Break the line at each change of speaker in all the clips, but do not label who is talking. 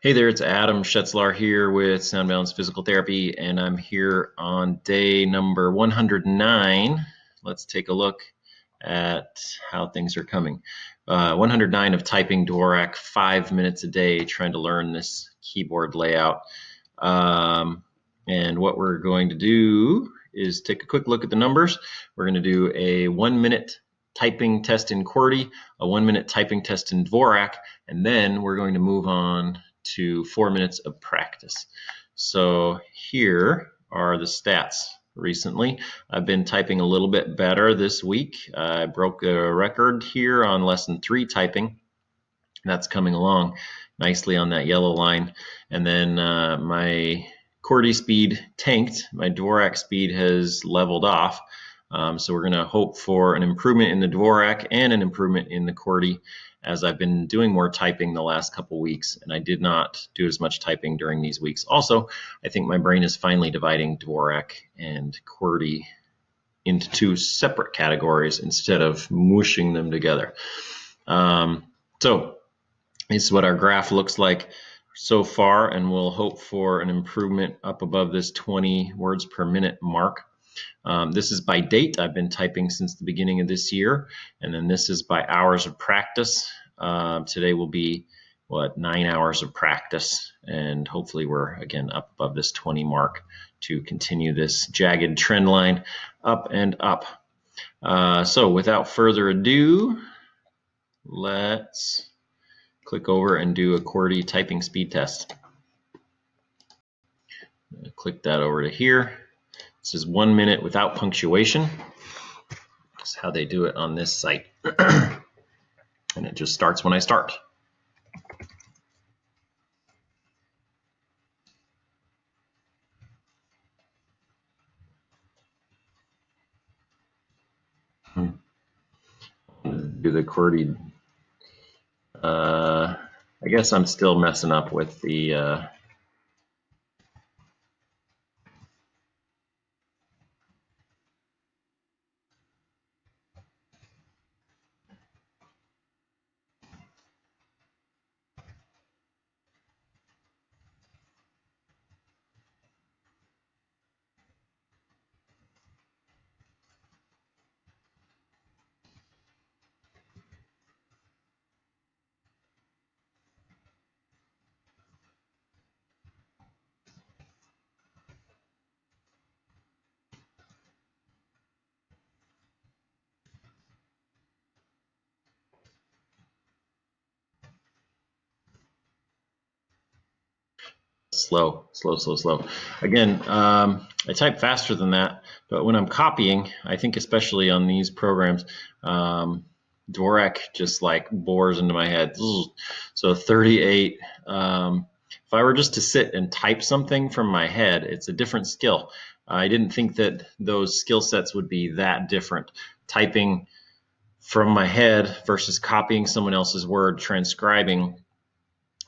Hey there, it's Adam Schetzlar here with Sound Balance Physical Therapy, and I'm here on day number 109. Let's take a look at how things are coming. 109 of typing Dvorak, 5 minutes a day, trying to learn this keyboard layout. And what we're going to do is take a quick look at the numbers. We're going to do a 1-minute typing test in Qwerty, a 1-minute typing test in Dvorak, and then we're going to move on to 4 minutes of practice. So here are the stats recently. I've been typing a little bit better this week. I broke a record here on lesson 3 typing. That's coming along nicely on that yellow line. And then my Qwerty speed tanked. My Dvorak speed has leveled off. So we're going to hope for an improvement in the Dvorak and an improvement in the Qwerty, as I've been doing more typing the last couple weeks, and I did not do as much typing during these weeks. Also, I think my brain is finally dividing Dvorak and Qwerty into 2 separate categories instead of mushing them together. So this is what our graph looks like so far, and we'll hope for an improvement up above this 20 words per minute mark. This is by date. I've been typing since the beginning of this year, and then this is by hours of practice. Today will be 9 hours of practice, and hopefully we're again up above this 20 mark to continue this jagged trend line up and up. So without further ado, let's click over and do a Qwerty typing speed test. Click that over to here. This is 1 minute without punctuation. That's how they do it on this site. And it just starts when I start. Do the Qwerty. I guess I'm still messing up with the slow. Again, I type faster than that, but when I'm copying, I think especially on these programs, Dvorak just like bores into my head. So 38. If I were just to sit and type something from my head, it's a different skill. I didn't think that those skill sets would be that different. Typing from my head versus copying someone else's word, transcribing.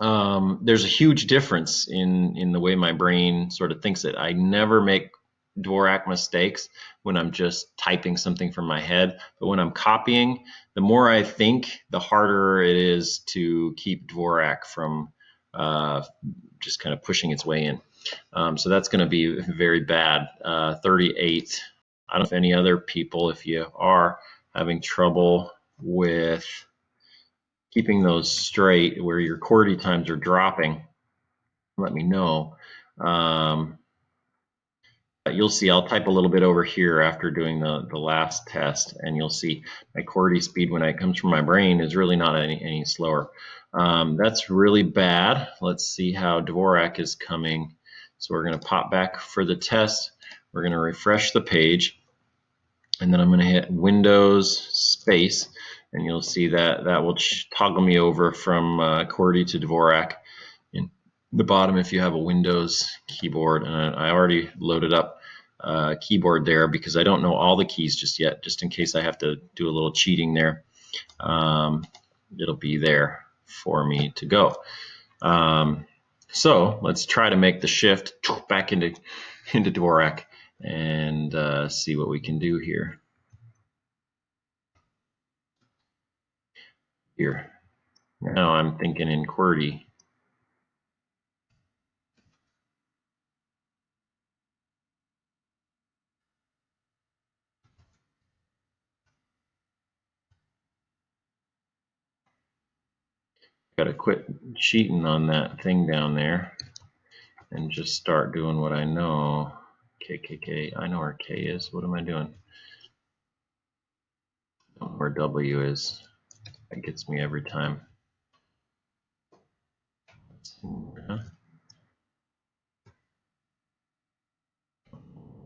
There's a huge difference in the way my brain sort of thinks it. I never make Dvorak mistakes when I'm just typing something from my head, but when I'm copying, the more I think, the harder it is to keep Dvorak from just kind of pushing its way in. So that's going to be very bad. 38. I don't know if any other people, if you are having trouble with keeping those straight where your Qwerty times are dropping, let me know. You'll see I'll type a little bit over here after doing the last test, and you'll see my Qwerty speed when it comes from my brain is really not any slower. That's really bad. Let's see how Dvorak is coming. So we're going to pop back for the test. We're going to refresh the page, and then I'm going to hit Windows space, and you'll see that will toggle me over from Qwerty to Dvorak in the bottom if you have a Windows keyboard. And I already loaded up keyboard there because I don't know all the keys just yet, just in case I have to do a little cheating there. It'll be there for me to go. So let's try to make the shift back into Dvorak and see what we can do here. Now I'm thinking in Qwerty. Got to quit cheating on that thing down there and just start doing what I know. KKK, I know where K is. What am I doing? I don't know where W is. That gets me every time.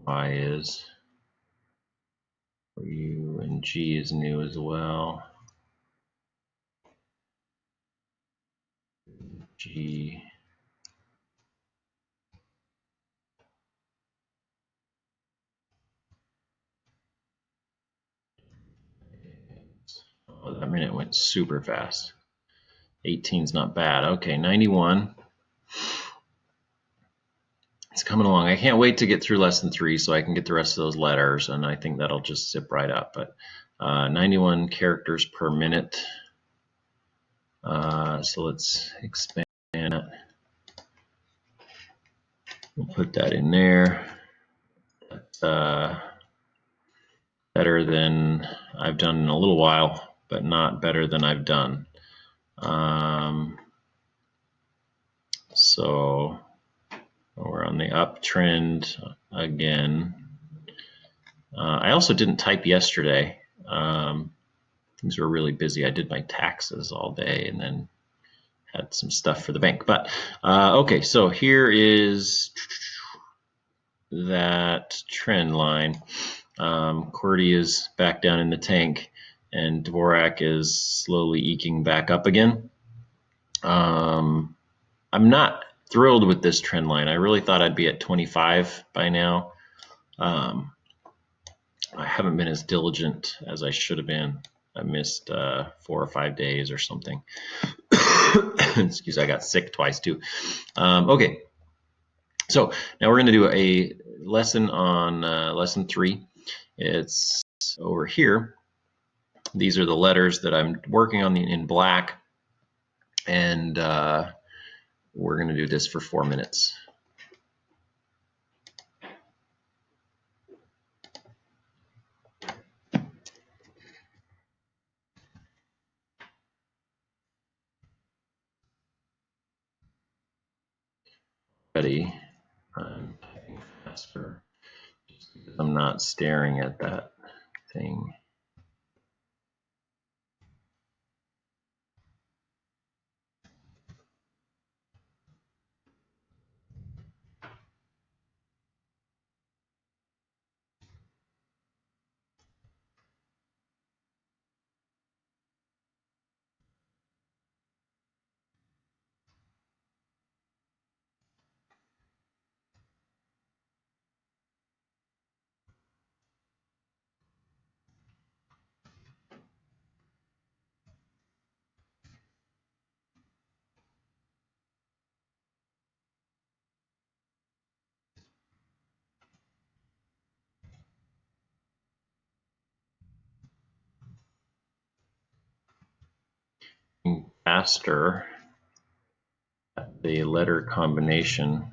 Y is. U and G is new as well. G. Oh, that minute went super fast. 18 is not bad. Okay, 91. It's coming along. I can't wait to get through lesson 3 so I can get the rest of those letters, and I think that'll just zip right up. But 91 characters per minute. So let's expand it. We'll put that in there. That's better than I've done in a little while, but not better than I've done. So we're on the uptrend again. I also didn't type yesterday. Things were really busy. I did my taxes all day and then had some stuff for the bank. But okay, so here is that trend line. Qwerty is back down in the tank, and Dvorak is slowly eking back up again. I'm not thrilled with this trend line. I really thought I'd be at 25 by now. I haven't been as diligent as I should have been. I missed 4 or 5 days or something. Excuse me, I got sick twice too. Okay, so now we're going to do a lesson on lesson 3. It's over here. These are the letters that I'm working on in black, and we're going to do this for 4 minutes. Ready? I'm typing faster just because I'm not staring at that thing. Faster at the letter combination.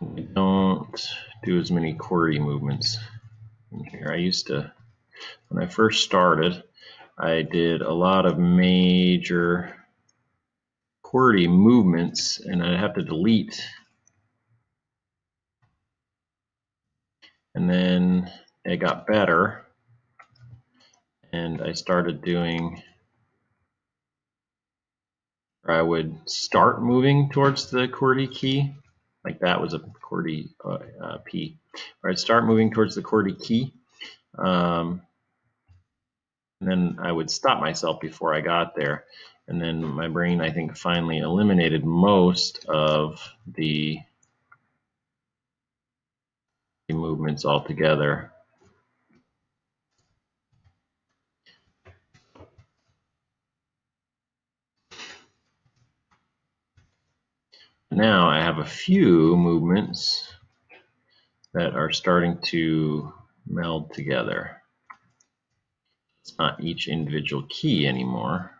We don't do as many QWERTY movements in here. I used to, when I first started, I did a lot of major QWERTY movements, and I'd have to delete. And then it got better, and I started doing, or I would start moving towards the QWERTY key, like that was a QWERTY P, or I'd start moving towards the QWERTY key, and then I would stop myself before I got there. And then my brain, I think, finally eliminated most of the movements altogether. Now I have a few movements that are starting to meld together. It's not each individual key anymore.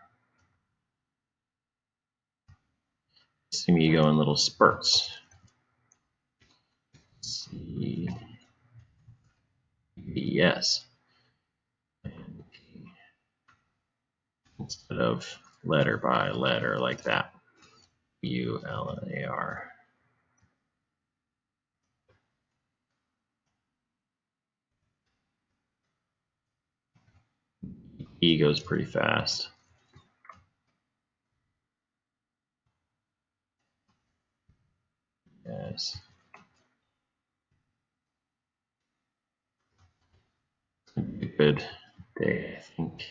See me go in little spurts. C, B, S. Instead of letter by letter like that. U, L, A, R. E goes pretty fast. Yes. It's gonna be a good day, I think.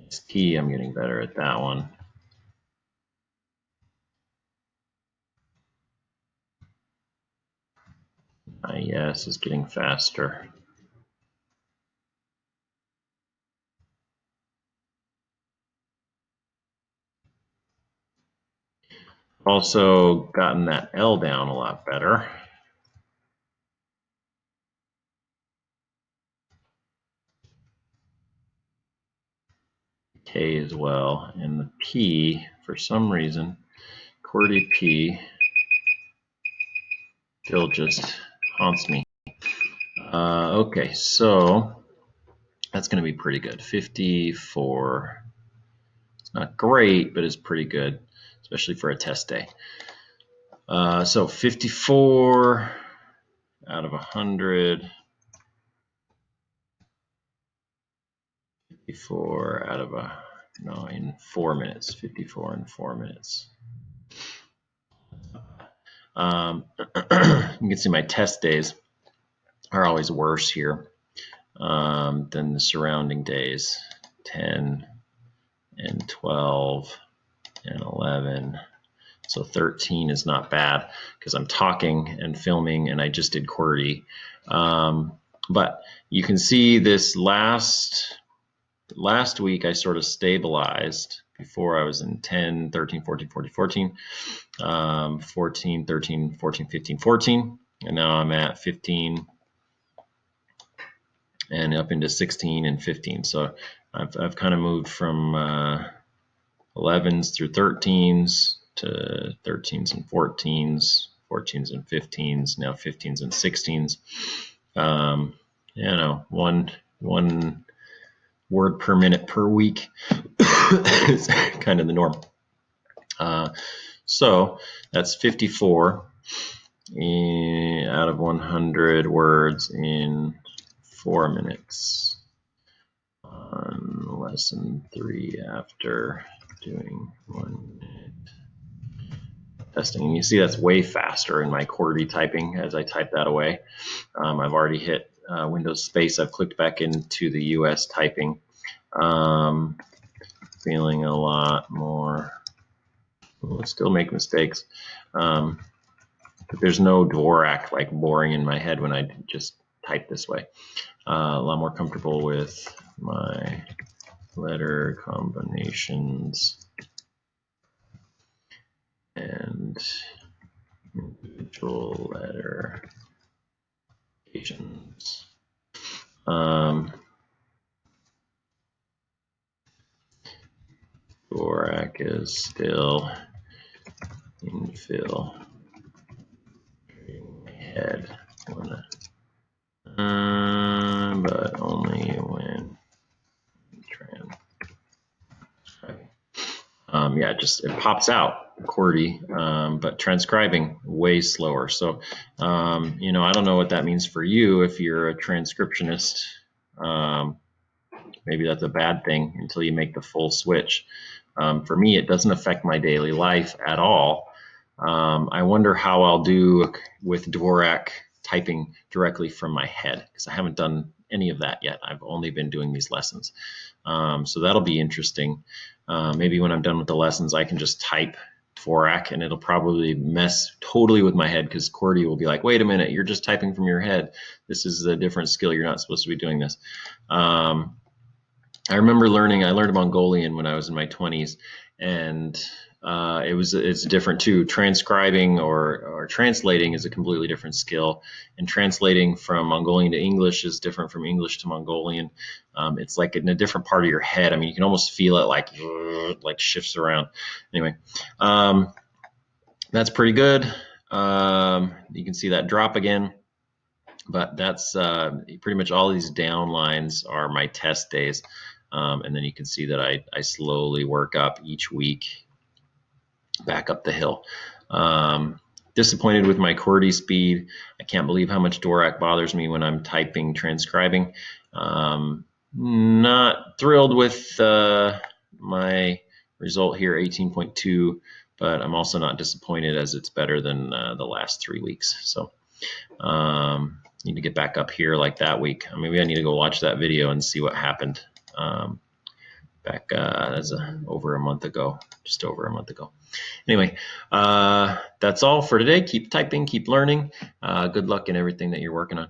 It's T, I'm getting better at that one. Yes is getting faster. Also gotten that L down a lot better. K as well, and the P, for some reason, QWERTY P still just haunts me. Okay, so that's going to be pretty good. 54. It's not great, but it's pretty good, especially for a test day. So 54 out of 100. 54 out of in 4 minutes. 54 in 4 minutes. You can see my test days are always worse here than the surrounding days. 10 and 12 and 11. So 13 is not bad because I'm talking and filming, and I just did QWERTY. But you can see this last week I sort of stabilized. Before I was in 10, 13, 14, 14, 14, 14, 13, 14, 15, 14, and now I'm at 15 and up into 16 and 15. So I've kind of moved from 11s through 13s to 13s and 14s, 14s and 15s, now 15s and 16s. You know, one word per minute per week is kind of the norm. So that's 54 out of 100 words in 4 minutes. On lesson 3 after doing 1 minute testing. And you see that's way faster in my QWERTY typing as I type that away. I've already hit Windows space. I've clicked back into the US typing. Feeling a lot more. We'll still make mistakes. But there's no Dvorak like boring in my head when I just type this way. A lot more comfortable with my letter combinations and individual letter occasions. Dvorak is still infill head, but only when yeah, it pops out QWERTY, but transcribing way slower. So you know, I don't know what that means for you if you're a transcriptionist. Maybe that's a bad thing until you make the full switch. For me, it doesn't affect my daily life at all. I wonder how I'll do with Dvorak typing directly from my head, because I haven't done any of that yet. I've only been doing these lessons. So that'll be interesting. Maybe when I'm done with the lessons, I can just type Dvorak, and it'll probably mess totally with my head, because QWERTY will be like, wait a minute, you're just typing from your head. This is a different skill. You're not supposed to be doing this. I remember I learned Mongolian when I was in my 20s, and it's different too. Transcribing or translating is a completely different skill, and translating from Mongolian to English is different from English to Mongolian. It's like in a different part of your head. I mean, you can almost feel it like shifts around. Anyway, that's pretty good. You can see that drop again, but that's pretty much all these down lines are my test days. And then you can see that I slowly work up each week back up the hill. Disappointed with my QWERTY speed. I can't believe how much Dvorak bothers me when I'm typing, transcribing. Not thrilled with my result here, 18.2, but I'm also not disappointed as it's better than the last 3 weeks. So need to get back up here like that week. Maybe I need to go watch that video and see what happened back over a month ago, just over a month ago. Anyway, that's all for today. Keep typing, keep learning. Good luck in everything that you're working on.